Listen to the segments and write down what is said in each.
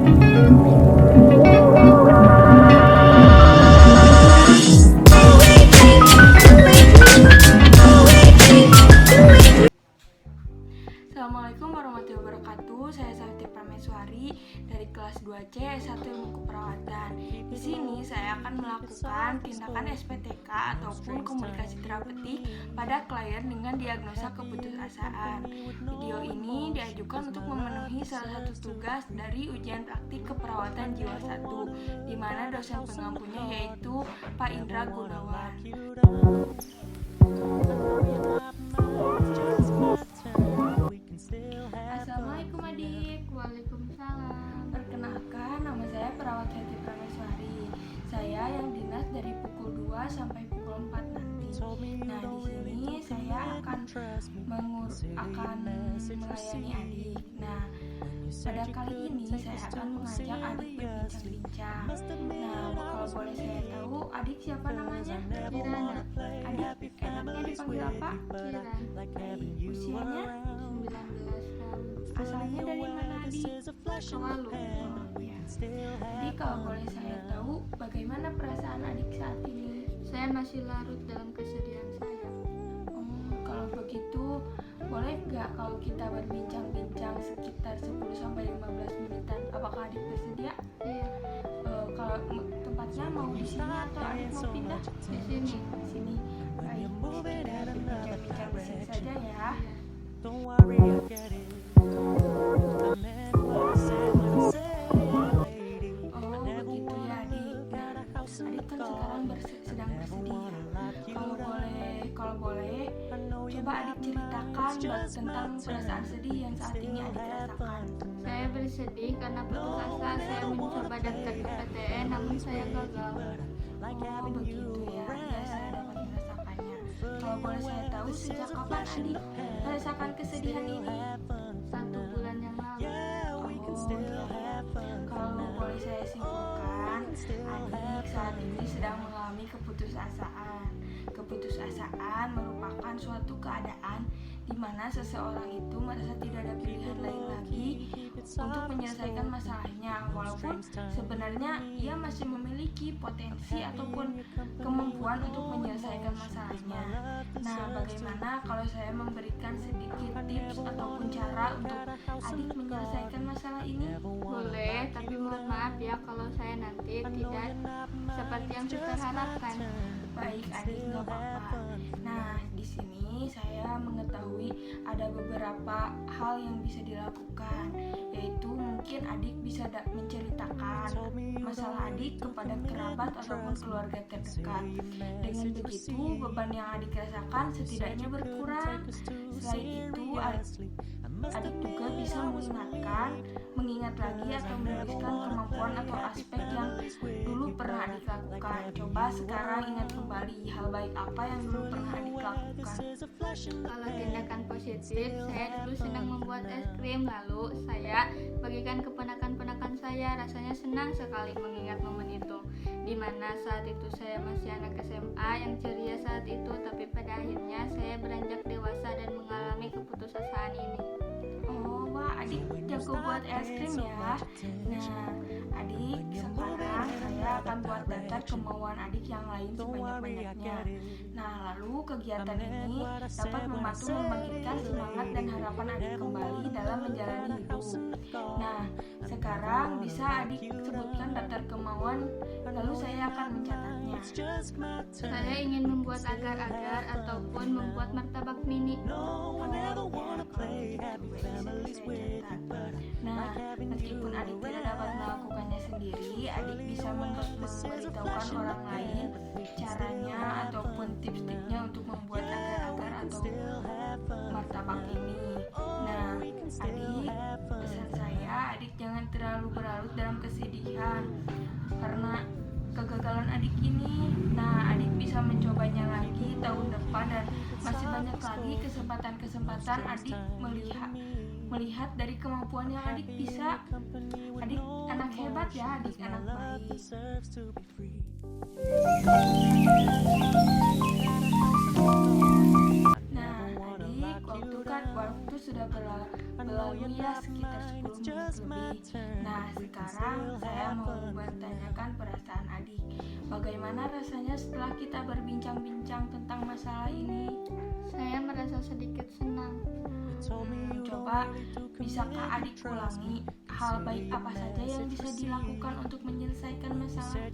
Assalamualaikum warahmatullahi wabarakatuh. Saya Sakti Prameswari dari kelas 2C S1 Ilmu Keperawatan. Di sini saya akan melakukan tindakan SPTK ataupun komunikasi terapeutik pada klien dengan diagnosa keputusasaan. Video ini diajukan untuk memenuhi salah satu tugas dari ujian praktik keperawatan jiwa 1, di mana dosen pengampunya yaitu Pak Indra Gunawan. Assalamualaikum adik. Waalaikumsalam. Perkenalkan, nama saya Perawat Sakti Prameswari. Saya yang dinas dari pukul 2 sampai pukul 4 nanti. Nah, di sini saya akan melayani adik. Nah, pada kali ini saya akan mengajak adik berbincang-bincang. Nah, kalau boleh saya tahu, adik siapa namanya? Kirana. Adik enaknya dipanggil apa? Kirana. Usianya? 19 tahun. Asalnya dari mana adik? Kewalu. Ya. Jadi kalau boleh saya tahu, bagaimana perasaan adik saat ini? Saya masih larut dalam kesedihan saya. Kalau begitu, boleh nggak kalau kita berbincang-bincang sekitar 10-15 menitan? Apakah adik bersedia? Iya, Kalau tempatnya mau di sini atau adik mau pindah? di sini. Di sini. Baik, kita berbincang-bincang di sini saja ya. Don't worry, I get it. I meant what I said when I said it, lady. Oh, begitu ya adik. Nah, adik kan sekarang sedang bersedih. Kalau boleh, coba adik ceritakan tentang perasaan sedih yang saat ini adik rasakan. Saya bersedih karena putus asa. Saya mencoba daftar ke PTN namun saya gagal. Oh, begitu ya. Ya, saya dapat merasakannya. Kalau boleh saya tahu, sejak kapan adik merasakan kesedihan ini? 1 bulan yang lalu. Kalau boleh saya simpulkan, adik saat ini sedang mengalami keputusasaan. Keputusasaan merupakan suatu keadaan di mana seseorang itu merasa tidak ada pilihan lain lagi untuk menyelesaikan masalahnya, walaupun sebenarnya ia masih memiliki potensi ataupun kemampuan untuk menyelesaikan masalahnya. Nah, bagaimana kalau saya memberikan sedikit tips ataupun cara untuk adik menyelesaikan masalah ini? Boleh, tapi mohon maaf ya kalau saya nanti tidak seperti yang kita harapkan. Baik adik, nggak apa-apa. Nah, di sini saya mengetahui ada beberapa hal yang bisa dilakukan, yaitu mungkin adik bisa menceritakan masalah adik kepada kerabat ataupun keluarga terdekat. Dengan begitu, beban yang adik rasakan setidaknya berkurang. Selain itu, adik juga bisa mengingat lagi atau menuliskan kemampuan atau aspek yang dulu pernah adik lakukan. Coba sekarang ingat kembali hal baik apa yang dulu pernah adik lakukan. Kalau tindakan positif, saya dulu senang membuat es krim, lalu saya bagikan ke ponakan-ponakan saya. Rasanya senang sekali mengingat momen itu, dimana saat itu saya masih anak SMA yang ceria saat itu, tapi pada akhirnya saya beranjak dewasa dan mengalami keputusasaan ini. Oh, wah, adik jago buat es krim ya. Nah, adik, sekarang saya akan buat daftar kemauan adik yang lain sebanyak-banyaknya. Nah, lalu kegiatan ini dapat membantu membangkitkan semangat dan harapan adik kembali dalam menjalani hidup. Nah, sekarang bisa adik sebutkan daftar kemauan, lalu saya akan mencatatnya. Saya ingin membuat agar-agar ataupun membuat martabak mini. Nah, meskipun adik tidak dapat melakukannya sendiri, adik bisa memberitahukan orang lain caranya ataupun tips-tipsnya untuk membuat agar-agar atau martabak ini. Nah, adik, pesan saya, adik jangan terlalu berlarut dalam kesedihan karena kegagalan adik ini. Nah, adik bisa mencobanya lagi tahun depan dan masih banyak lagi kesempatan-kesempatan adik melihat dari kemampuan yang adik bisa. Adik anak hebat ya, adik anak baik. Nah, adik, waktu kan lihat waktu sudah berlalu ya sekitar 10 menit lebih. Nah, sekarang saya mau bertanyakan perasaan adik. Bagaimana rasanya setelah kita berbincang-bincang tentang masalah ini? Saya merasa sedikit senang. Coba bisakah adik ulangi hal baik apa saja yang bisa dilakukan untuk menyelesaikan masalah?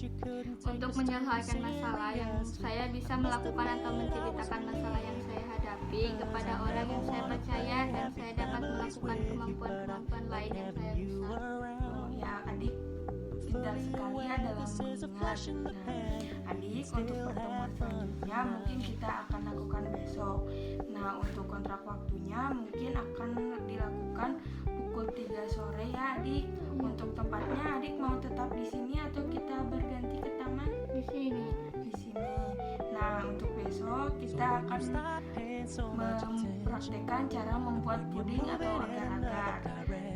Untuk menyelesaikan masalah yang saya bisa melakukan atau menceritakan masalah yang saya hadapi kepada orang yang saya percaya, dan saya dapat melakukan kemampuan-kemampuan lain yang saya bisa. Oh ya, adik pintar sekali ya dalam mengingat. Nah, adik untuk pertemuan selanjutnya mungkin kita akan lakukan besok. Nah, untuk kontrak waktunya mungkin akan dilakukan pukul 3 sore ya adik. Untuk tempatnya adik mau tetap di sini atau kita berganti ke taman? Di sini. Di sini. Nah, untuk besok kita akan mempraktekkan cara membuat puding atau agar-agar.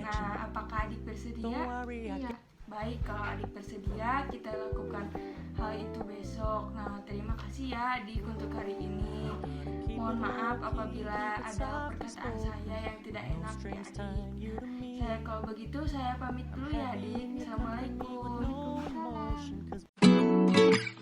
Nah, apakah adik bersedia? Iya. Baik, kalau adik bersedia, kita lakukan hal itu besok. Nah, terima kasih ya adik untuk hari ini. Mohon maaf apabila ada perkataan saya yang tidak enak ya adik. Kalau begitu saya pamit dulu ya adik. Assalamualaikum. Waalaikumsalam.